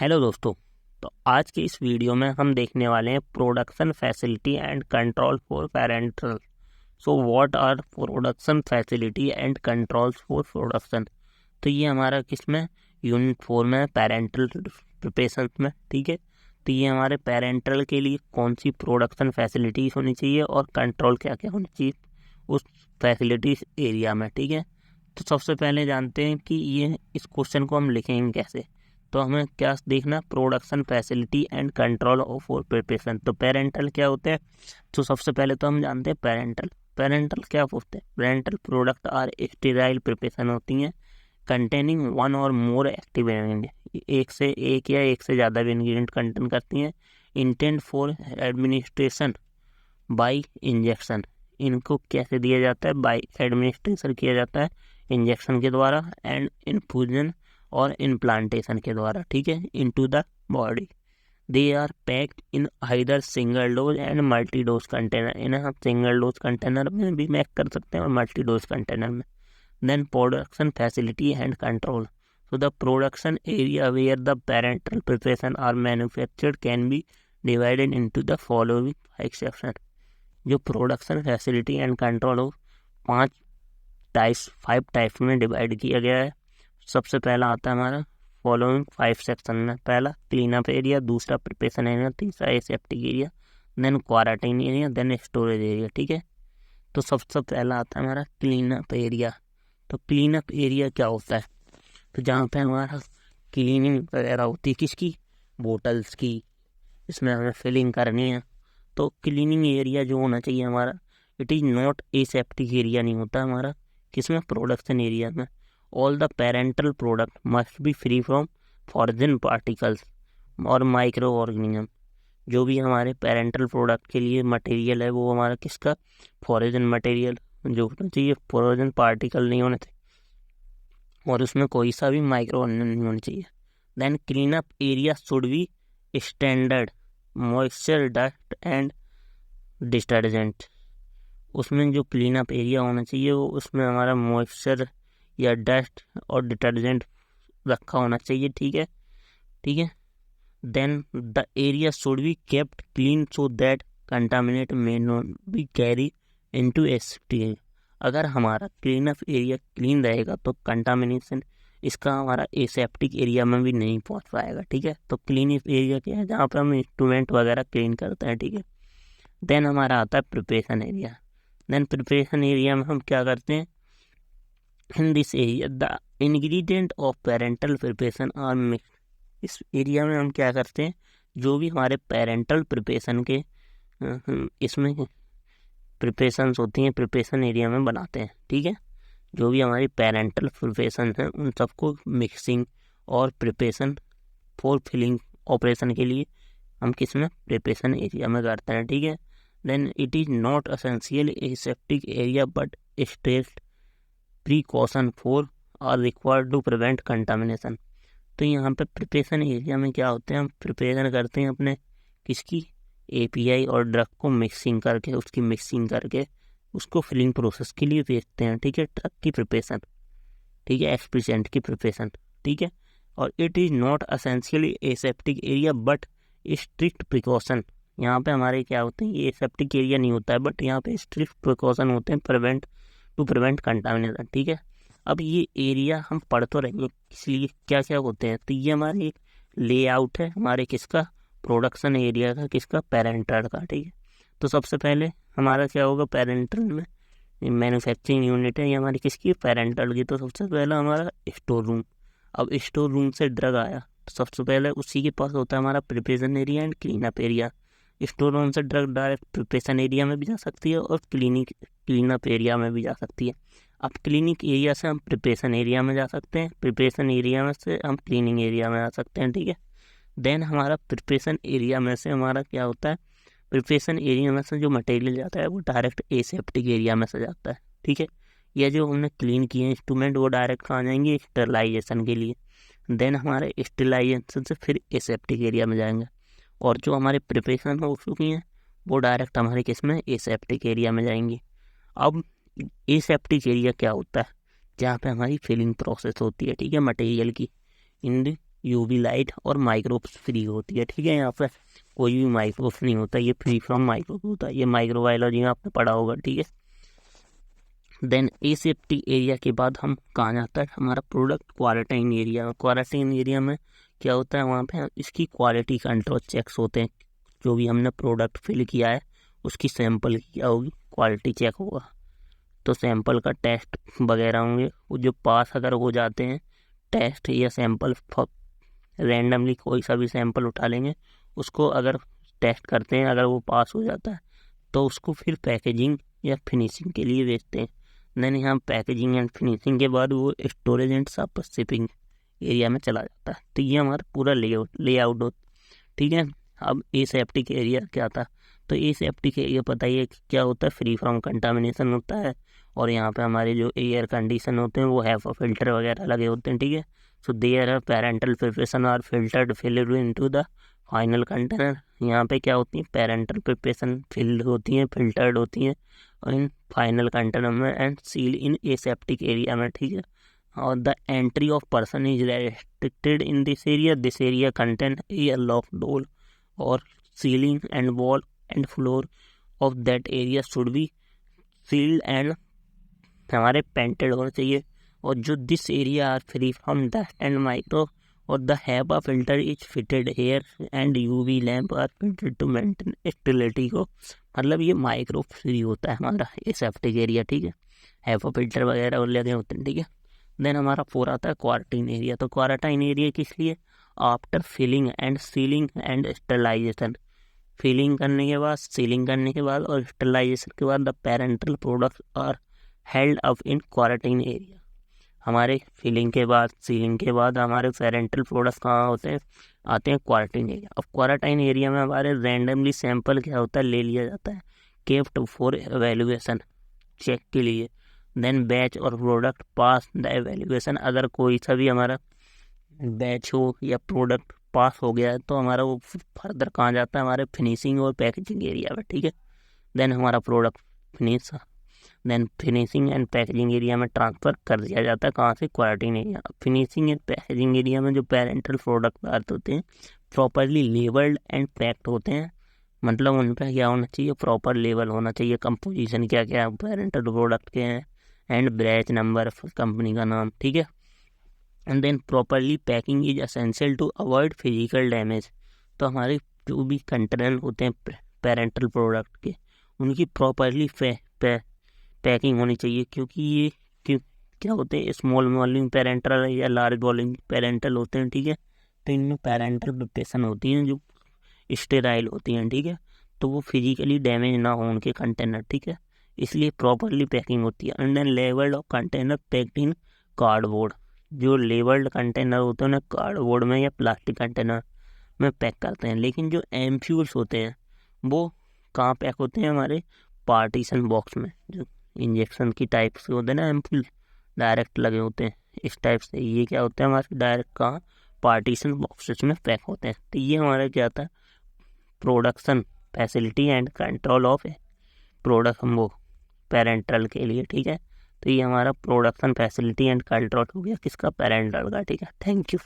Hello दोस्तों। तो आज की इस वीडियो में हम देखने वाले हैं production facility and control for parental. So what are production facility and controls for production. तो ये हमारा किस में यूनिट 4 में पेरेंटल प्रिपरेशन में, ठीक है। तो ये हमारे पेरेंटल के लिए कौन सी प्रोडक्शन फैसिलिटीज होनी चाहिए और कंट्रोल क्या क्या होनी चाहिए उस फैसिलिटीज एरिया में, ठीक है। तो सबसे पहले जानते हैं कि ये इस क्वेश्चन को हम लिखेंगे कैसे। तो हमें क्या देखना, production facility and control of for preparation. तो पेरेंटल क्या होते हैं, तो सबसे पहले तो हम जानते हैं पेरेंटल क्या होते हैं। Parental product are sterile preparation होती हैं कंटेनिंग वन और मोर एक्टिव इंग्रेडिएंट, एक या एक से ज़्यादा इंग्रेडिएंट कंटेन करती हैं। Intent for administration bye injection, इनको कैसे दिया जाता है, बाय एडमिनिस्ट्रेशन किया जाता है इंजेक्शन के द्वारा, एंड इन्फ्यूजन और इम्प्लांटेशन के द्वारा, ठीक है, into the body. They are packed in either single dose and multi dose container, इन्हें हम सिंगल डोज कंटेनर में भी पैक कर सकते हैं और मल्टी डोज कंटेनर में। Then production facility and control. So the production area where the parental preparation are manufactured can be divided into the following 5 sections। जो प्रोडक्शन फैसिलिटी एंड कंट्रोल हो 5 types में divide किया गया है। सबसे पहला आता है हमारा फॉलोइंग 5 सेक्शन में। पहला क्लीन अप एरिया, दूसरा प्रिपरेशन एरिया, तीसरा aseptic area, then quarantine area, then storage area, ठीक है। तो सबसे पहला आता है हमारा क्लीन अप एरिया। तो क्लीन अप एरिया क्या होता है, तो जहाँ पे हमारा क्लीनिंग वगैरह होती है, किसकी, बोटल्स की, इसमें हमें फिलिंग करनी है। तो क्लीनिंग एरिया जो होना चाहिए हमारा, it is not aseptic area नहीं होता हमारा, किसमें, प्रोडक्शन एरिया में। All the parental product must be free from foreign particles और माइक्रो ऑर्गेनिज्म। जो भी हमारे पेरेंटल प्रोडक्ट के लिए मटेरियल है वो हमारा किसका, फॉरेन मटेरियल जो होना चाहिए, फॉरेन पार्टिकल नहीं होने चाहिए और उसमें कोई सा भी माइक्रो ऑर्गेनिज्म नहीं होना चाहिए। Then clean up area should be standard moisture dust and detergent. उसमें जो क्लीन अप एरिया होना चाहिए वो उसमें हमारा मॉइस्चर या डस्ट और डिटर्जेंट रखा होना चाहिए, ठीक है, ठीक है। Then the area should be kept clean so that contaminate may not be carry into aseptic. अगर हमारा क्लीन अप एरिया क्लीन रहेगा तो कंटामिनेशन इसका हमारा एसेप्टिक एरिया में भी नहीं पहुंच पाएगा, ठीक है। तो क्लीन अप एरिया क्या है, जहाँ पर हम इंस्ट्रूमेंट वगैरह क्लीन करते हैं, ठीक है। देन हमारा आता है preparation area. Then preparation area में हम क्या करते हैं, in this area the ingredient of parental preparation are mix. इस एरिया में हम क्या करते हैं, जो भी हमारे पेरेंटल प्रिपरेशन के इसमें प्रिपरेशंस होती हैं प्रिपरेशन एरिया में बनाते हैं, ठीक है। जो भी हमारी पेरेंटल प्रिपरेशन हैं उन सबको मिक्सिंग और प्रिपरेशन फॉर फिलिंग ऑपरेशन के लिए हम किस में, प्रिपरेशन एरिया में करते हैं, ठीक है। Then it is not essential aseptic area but straight precaution for are required to prevent contamination. तो यहाँ पे प्रिपरेशन एरिया में क्या होते हैं, हम प्रिपरेशन करते हैं अपने किसकी, एपीआई और ड्रग को मिक्सिंग करके उसको फिलिंग प्रोसेस के लिए भेजते हैं, ठीक है। ड्रग की प्रिपरेशन, ठीक है, एक्सपीरियंट की प्रिपरेशन, ठीक है। और it is not essentially aseptic area but strict precaution. यहाँ पे हमारे क्या होते हैं, ये एसेप्टिक एरिया नहीं होता है बट यहाँ पे स्ट्रिक्ट प्रिकॉशन होते हैं प्रिवेंट कंटामिनेशन, ठीक है। अब ये एरिया हम पढ़ तो रहेंगे, इसलिए क्या क्या होते हैं, तो ये हमारी एक लेआउट है हमारे किसका, प्रोडक्शन एरिया का, किसका, पेरेंटल का, ठीक है। तो सबसे पहले हमारा क्या होगा, पेरेंटल में मैन्युफैक्चरिंग यूनिट है ये हमारी किसकी, पेरेंटल की। तो सबसे पहला हमारा स्टोर रूम। अब स्टोर रूम से ड्रग आया तो सबसे पहले उसी के पास होता है हमारा preparation area and clean up area. Store room से ड्रग डायरेक्ट प्रिपरेशन एरिया में भी जा सकती है और क्लीन अप एरिया में भी जा सकती है। अब क्लिनिक एरिया से हम प्रिपरेशन एरिया में जा सकते हैं, प्रिपरेशन एरिया में से हम क्लीनिंग एरिया में आ सकते हैं, ठीक है। देन हमारा प्रिपरेशन एरिया में से हमारा क्या होता है, प्रिपरेशन एरिया में से जो मटेरियल जाता है वो डायरेक्ट एसेप्टिक एरिया में से जाता है, ठीक है। या जो हमने क्लीन किए इंस्ट्रूमेंट वो डायरेक्ट कहाँ जाएंगे, स्टरलाइजेशन के लिए। देन हमारे स्टरलाइजेशन से फिर एसेप्टिक एरिया में जाएंगे और जो हमारे प्रिपरेशन हो चुकी हैं वो डायरेक्ट हमारे किस में, एसेप्टिक एरिया में जाएंगी। अब एसेप्टिक एरिया क्या होता है, जहाँ पे हमारी फिलिंग प्रोसेस होती है, ठीक है, मटेरियल की। इन यूवी लाइट और माइक्रोब्स फ्री होती है, ठीक है। यहाँ पर कोई भी माइक्रोब्स नहीं होता, ये फ्री फ्रॉम माइक्रोब होता है, ये माइक्रोबायोलॉजी में आपने पढ़ा होगा, ठीक है। देन एसेप्टिक एरिया के बाद हम कहाँ जाता है हमारा product quarantine area. Quarantine area में क्या होता है, वहाँ पे इसकी क्वालिटी कंट्रोल चेक्स होते हैं। जो भी हमने प्रोडक्ट फिल किया है उसकी सैंपल क्या होगी, क्वालिटी चेक होगा, तो सैंपल का टेस्ट वगैरह होंगे। वो जो पास अगर हो जाते हैं टेस्ट या सैंपल, रैंडमली कोई सा भी सैंपल उठा लेंगे, उसको अगर टेस्ट करते हैं, अगर वो पास हो जाता है तो उसको फिर पैकेजिंग या फिनिशिंग के लिए भेजते हैं। देन यहाँ पैकेजिंग एंड फिनिशिंग के बाद वो स्टोरेज एंड सब शिपिंग एरिया में चला जाता है। तो ये हमारा पूरा लेआउट हो, ठीक है। अब एसेप्टिक एरिया क्या था, तो एसेप्टिक एरिया पता ही है क्या होता है, फ्री फ्रॉम कंटामिनेशन होता है। और यहाँ पे हमारे जो एयर कंडीशन होते हैं वो हैव फिल्टर वगैरह लगे होते हैं, ठीक है। So there are parental preparation are filtered filled into the final container. यहाँ पे क्या होती है, पेरेंटल प्रिपरेशन फिल्ड होती हैं, फिल्टर्ड होती हैं इन फाइनल कंटेनर में and seal in aseptic area में, ठीक है। और the entry of person is restricted in this area contain a lock door और ceiling and wall and floor of that area should be sealed and हमारे painted होना चाहिए। और जो this area are free from dust and micro और the HEPA filter is fitted here and UV lamp are fitted to maintain stability को, मतलब ये micro free होता है हमारा एसेप्टिक एरिया, ठीक है। HEPA फिल्टर वगैरह लगे होते हैं, ठीक है। देन हमारा 4 आता है क्वारंटाइन एरिया। तो क्वारंटाइन एरिया किस लिए, after filling and sealing and sterilization, filling करने के बाद, सीलिंग करने के बाद और स्टरलाइजेशन के बाद the parental products are held up in quarantine area. हमारे फिलिंग के बाद, सीलिंग के बाद हमारे पेरेंटल प्रोडक्ट्स कहाँ होते हैं, आते हैं क्वारंटाइन एरिया। अब क्वारंटाइन एरिया में हमारे रैंडमली सैंपल क्या होता है, ले लिया जाता है, केप्ट फॉर एवेल्युएशन, चेक के लिए। देन बैच और प्रोडक्ट पास द एवेल्युएशन, अगर कोई सा भी हमारा बैच हो या प्रोडक्ट पास हो गया है तो हमारा वो फर्दर कहाँ जाता है, हमारे फिनिशिंग और पैकेजिंग एरिया में, ठीक है। देन हमारा product finish, then finishing and packaging area में ट्रांसफ़र कर दिया जाता है, कहाँ से, quarantine area. Finishing and packaging area में जो पेरेंटल प्रोडक्ट अर्थ होते हैं प्रॉपरली लेबल्ड एंड पैक्ड होते हैं, मतलब उन पर क्या होना चाहिए, प्रॉपर लेबल होना चाहिए, कंपोजिशन क्या क्या पेरेंटल प्रोडक्ट के हैं एंड बैच नंबर, कंपनी का नाम, ठीक है। And then properly packing is essential to avoid physical damage. तो हमारे जो भी कंटेनर होते हैं पेरेंटल प्रोडक्ट के, उनकी प्रॉपरली पैकिंग होनी चाहिए, क्योंकि ये क्या होते हैं, स्मॉल वॉल्यूम पेरेंटल या लार्ज वॉल्यूम पेरेंटल होते हैं, ठीक है। तो इनमें पेरेंटल प्रिपरेशन होती हैं जो स्टेराइल होती हैं, ठीक है। तो वो फिजिकली डैमेज ना हो उनके कंटेनर, ठीक है, इसलिए प्रॉपरली पैकिंग होती है। And then labelled of container packed in cardboard, जो लेबल्ड कंटेनर होते हैं उन्हें कार्डबोर्ड में या प्लास्टिक कंटेनर में पैक करते हैं। लेकिन जो एम्प्यूल्स होते हैं वो कहाँ पैक होते हैं, हमारे पार्टीशन बॉक्स में, जो इंजेक्शन की टाइप से होते हैं ना एम्पूल, डायरेक्ट लगे होते हैं इस टाइप से, ये क्या होते हैं हमारे डायरेक्ट कहाँ, पार्टीशन बॉक्सेस में पैक होते हैं। तो ये हमारा क्या था, production facility and control of product हम वो पेरेंटल के लिए, ठीक है। तो ये हमारा प्रोडक्शन फैसिलिटी एंड कंट्रोल हो गया किसका, पेरेंटल का, ठीक है। Thank you.